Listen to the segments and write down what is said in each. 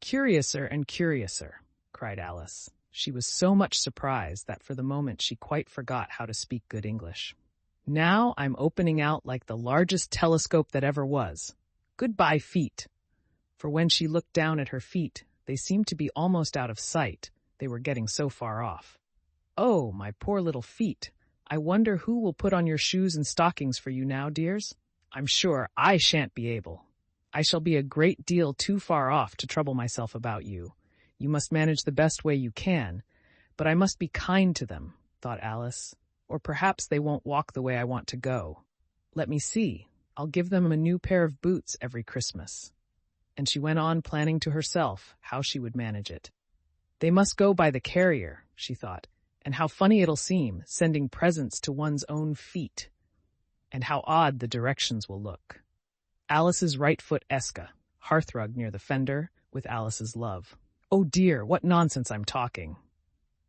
Curiouser and curiouser, cried Alice. She was so much surprised that for the moment she quite forgot how to speak good English. Now I'm opening out like the largest telescope that ever was. Goodbye, feet. For when she looked down at her feet, they seemed to be almost out of sight. They were getting so far off. Oh, my poor little feet. I wonder who will put on your shoes and stockings for you now, dears? I'm sure I shan't be able. I shall be a great deal too far off to trouble myself about you. You must manage the best way you can, but I must be kind to them, thought Alice, or perhaps they won't walk the way I want to go. Let me see. I'll give them a new pair of boots every Christmas. And she went on planning to herself how she would manage it. They must go by the carrier, she thought, and how funny it'll seem, sending presents to one's own feet. And how odd the directions will look. Alice's right foot Eska, hearthrug near the fender, with Alice's love. Oh dear, what nonsense I'm talking.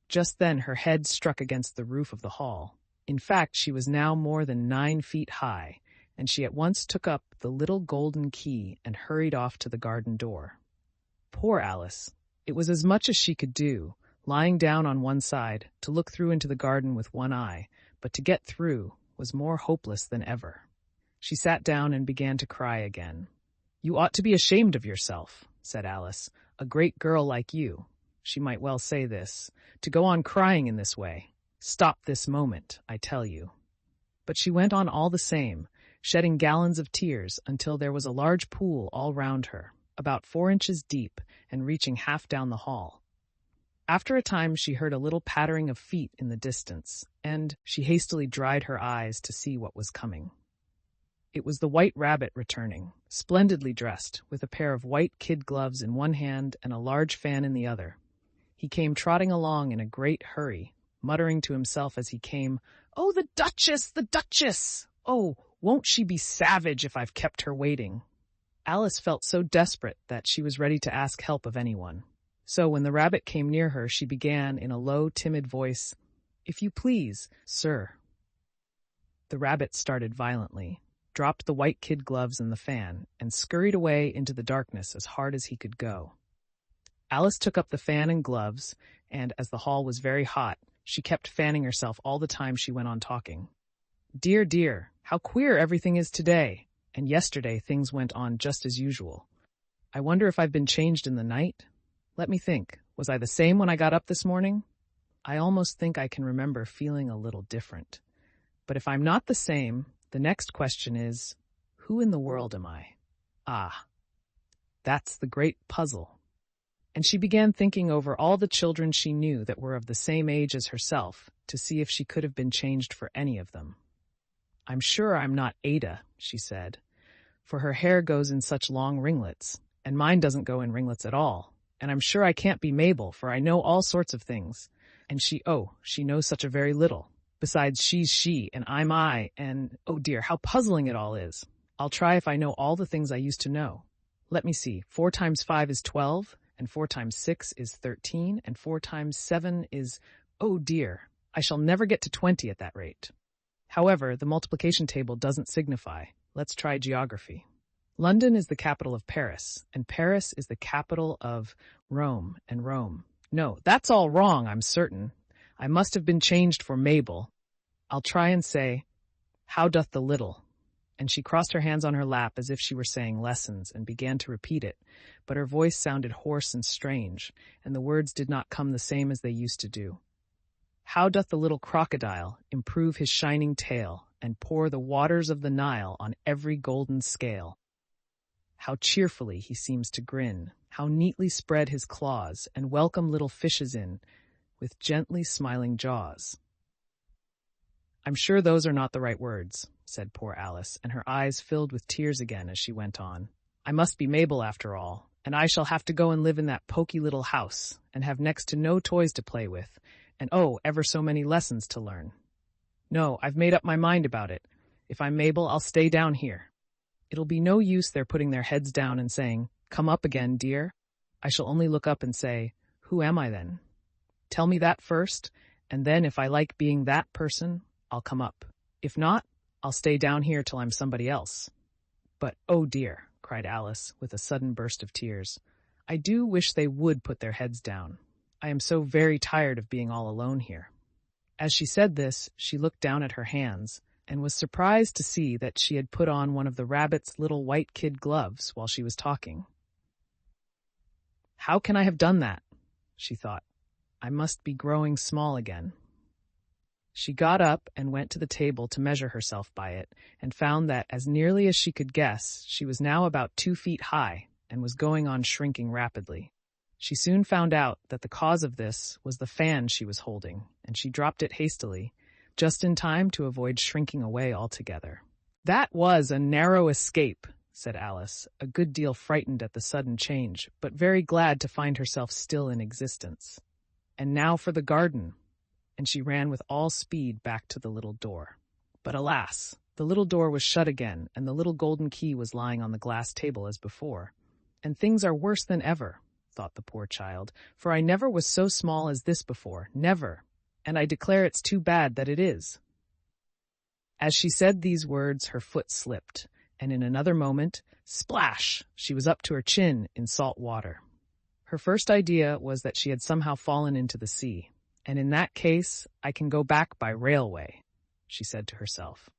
Just then her head struck against the roof of the hall. In fact, she was now more than 9 feet high, and she at once took up the little golden key and hurried off to the garden door. Poor Alice! It was as much as she could do, lying down on one side, to look through into the garden with one eye, but to get through was more hopeless than ever. She sat down and began to cry again. You ought to be ashamed of yourself, said Alice. A great girl like you, she might well say this, to go on crying in this way. Stop this moment, I tell you. But she went on all the same, shedding gallons of tears until there was a large pool all round her, about 4 inches deep and reaching half down the hall. After a time she heard a little pattering of feet in the distance, and she hastily dried her eyes to see what was coming. It was the White Rabbit returning, splendidly dressed, with a pair of white kid gloves in one hand and a large fan in the other. He came trotting along in a great hurry, muttering to himself as he came, "Oh, the Duchess, the Duchess! Oh, won't she be savage if I've kept her waiting?" Alice felt so desperate that she was ready to ask help of anyone. So when the rabbit came near her, she began in a low, timid voice, "If you please, sir." The rabbit started violently, dropped the white kid gloves and the fan, and scurried away into the darkness as hard as he could go. Alice took up the fan and gloves, and as the hall was very hot, she kept fanning herself all the time she went on talking. Dear, dear, how queer everything is today, and yesterday things went on just as usual. I wonder if I've been changed in the night? Let me think, was I the same when I got up this morning? I almost think I can remember feeling a little different. But if I'm not the same, the next question is, who in the world am I? Ah, that's the great puzzle. And she began thinking over all the children she knew that were of the same age as herself, to see if she could have been changed for any of them. I'm sure I'm not Ada, she said, for her hair goes in such long ringlets, and mine doesn't go in ringlets at all. And I'm sure I can't be Mabel, for I know all sorts of things. And she knows such a very little. Besides, she's she, and I'm I, and, oh dear, how puzzling it all is. I'll try if I know all the things I used to know. Let me see, 4 times 5 is 12, and 4 times 6 is 13, and 4 times 7 is, oh dear, I shall never get to 20 at that rate. However, the multiplication table doesn't signify. Let's try geography. London is the capital of Paris, and Paris is the capital of Rome, and Rome. No, that's all wrong, I'm certain. I must have been changed for Mabel. I'll try and say, how doth the little? And she crossed her hands on her lap as if she were saying lessons and began to repeat it, but her voice sounded hoarse and strange, and the words did not come the same as they used to do. How doth the little crocodile improve his shining tail and pour the waters of the Nile on every golden scale? How cheerfully he seems to grin, how neatly spread his claws and welcome little fishes in, with gently smiling jaws. I'm sure those are not the right words, said poor Alice, and her eyes filled with tears again as she went on. I must be Mabel after all, and I shall have to go and live in that poky little house, and have next to no toys to play with, and oh, ever so many lessons to learn. No, I've made up my mind about it. If I'm Mabel, I'll stay down here. It'll be no use their putting their heads down and saying, come up again, dear. I shall only look up and say, who am I then? Tell me that first, and then if I like being that person, I'll come up. If not, I'll stay down here till I'm somebody else. But, oh dear, cried Alice, with a sudden burst of tears, I do wish they would put their heads down. I am so very tired of being all alone here." As she said this, she looked down at her hands and was surprised to see that she had put on one of the rabbit's little white kid gloves while she was talking. "How can I have done that?" she thought. "I must be growing small again." She got up and went to the table to measure herself by it, and found that, as nearly as she could guess, she was now about 2 feet high and was going on shrinking rapidly. She soon found out that the cause of this was the fan she was holding, and she dropped it hastily, just in time to avoid shrinking away altogether. "That was a narrow escape," said Alice, a good deal frightened at the sudden change, but very glad to find herself still in existence. "And now for the garden," and she ran with all speed back to the little door. But alas, the little door was shut again, and the little golden key was lying on the glass table as before. "And things are worse than ever," thought the poor child, "for I never was so small as this before, never, and I declare it's too bad that it is." As she said these words, her foot slipped, and in another moment, splash, she was up to her chin in salt water. Her first idea was that she had somehow fallen into the sea, and in that case, I can go back by railway, she said to herself.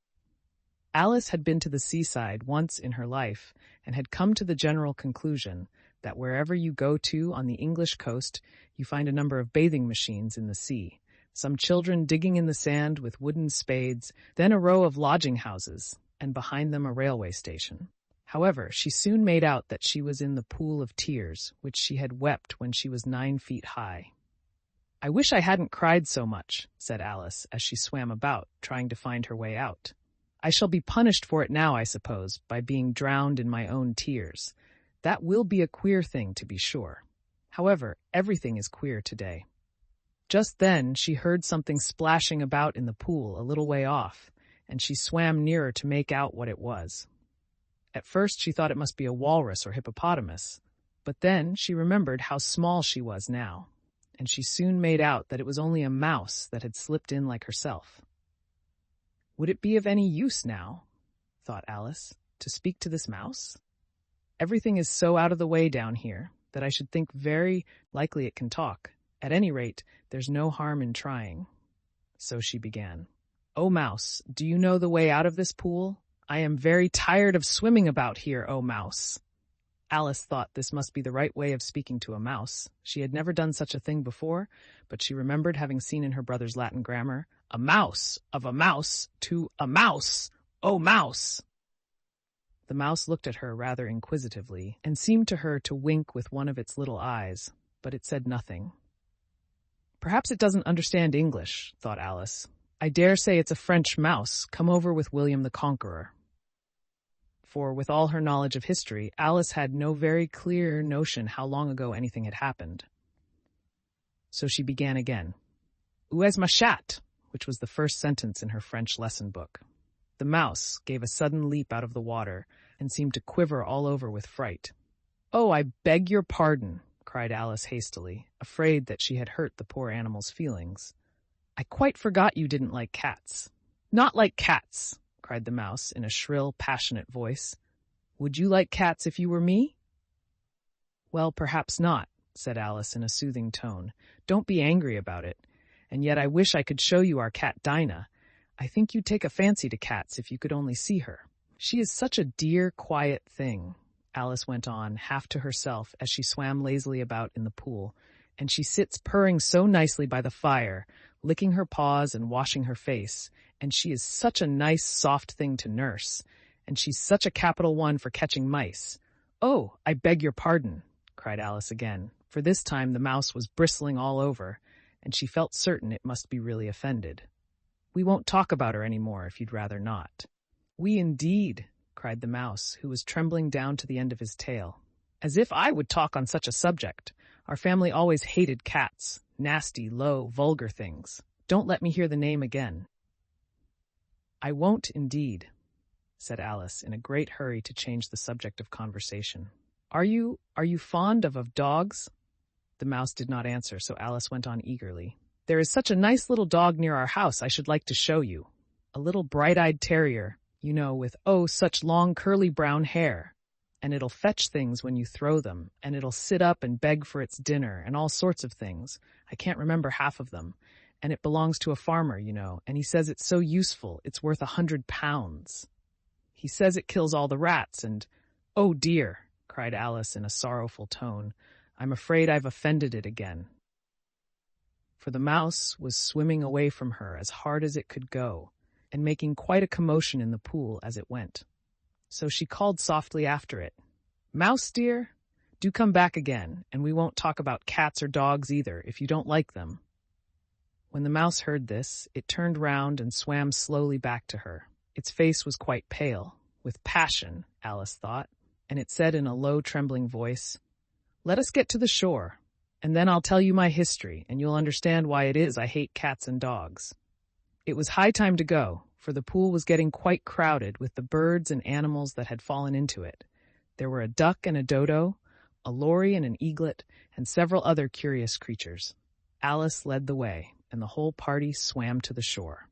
Alice had been to the seaside once in her life and had come to the general conclusion that wherever you go to on the English coast, you find a number of bathing machines in the sea, some children digging in the sand with wooden spades, then a row of lodging houses, and behind them a railway station. However, she soon made out that she was in the pool of tears, which she had wept when she was 9 feet high. "I wish I hadn't cried so much," said Alice, as she swam about, trying to find her way out. "I shall be punished for it now, I suppose, by being drowned in my own tears. That will be a queer thing, to be sure. However, everything is queer today." Just then she heard something splashing about in the pool a little way off, and she swam nearer to make out what it was. At first she thought it must be a walrus or hippopotamus, but then she remembered how small she was now, and she soon made out that it was only a mouse that had slipped in like herself. "Would it be of any use now," thought Alice, "to speak to this mouse? Everything is so out of the way down here that I should think very likely it can talk. At any rate, there's no harm in trying." So she began. "Oh, mouse, do you know the way out of this pool? I am very tired of swimming about here, oh, mouse." Alice thought this must be the right way of speaking to a mouse. She had never done such a thing before, but she remembered having seen in her brother's Latin grammar, "A mouse, of a mouse, to a mouse, oh, mouse." The mouse looked at her rather inquisitively, and seemed to her to wink with one of its little eyes, but it said nothing. "Perhaps it doesn't understand English," thought Alice. "I dare say it's a French mouse come over with William the Conqueror." For, with all her knowledge of history, Alice had no very clear notion how long ago anything had happened. So she began again. "Où est ma chatte?" which was the first sentence in her French lesson book. The mouse gave a sudden leap out of the water and seemed to quiver all over with fright. "Oh, I beg your pardon," cried Alice hastily, afraid that she had hurt the poor animal's feelings. "I quite forgot you didn't like cats." "Not like cats," cried the mouse in a shrill, passionate voice. "Would you like cats if you were me?" "Well, perhaps not," said Alice in a soothing tone. "Don't be angry about it. And yet I wish I could show you our cat Dinah. I think you'd take a fancy to cats if you could only see her. She is such a dear, quiet thing," Alice went on, half to herself as she swam lazily about in the pool, "and she sits purring so nicely by the fire, licking her paws and washing her face, and she is such a nice, soft thing to nurse, and she's such a capital one for catching mice. Oh, I beg your pardon," cried Alice again, for this time the mouse was bristling all over, and she felt certain it must be really offended. "We won't talk about her any more if you'd rather not." "We indeed," cried the mouse, who was trembling down to the end of his tail. "As if I would talk on such a subject. Our family always hated cats, nasty, low, vulgar things. Don't let me hear the name again." "I won't indeed," said Alice in a great hurry to change the subject of conversation. Are you fond of dogs?" The mouse did not answer, so Alice went on eagerly. "There is such a nice little dog near our house I should like to show you. A little bright-eyed terrier, you know, with, oh, such long curly brown hair." and it'll fetch things when you throw them, and it'll sit up and beg for its dinner, and all sorts of things. I can't remember half of them. And it belongs to a farmer, and he says it's so useful, it's worth 100 pounds. He says it kills all the rats, and— "Oh dear," cried Alice in a sorrowful tone, "I'm afraid I've offended it again." For the mouse was swimming away from her as hard as it could go, and making quite a commotion in the pool as it went. So she called softly after it, "Mouse dear, do come back again, and we won't talk about cats or dogs either, if you don't like them." When the mouse heard this, it turned round and swam slowly back to her. Its face was quite pale, with passion, Alice thought, and it said in a low, trembling voice, "Let us get to the shore, and then I'll tell you my history, and you'll understand why it is I hate cats and dogs." It was high time to go, for the pool was getting quite crowded with the birds and animals that had fallen into it. There were a duck and a dodo, a lory and an eaglet, and several other curious creatures. Alice led the way, and the whole party swam to the shore.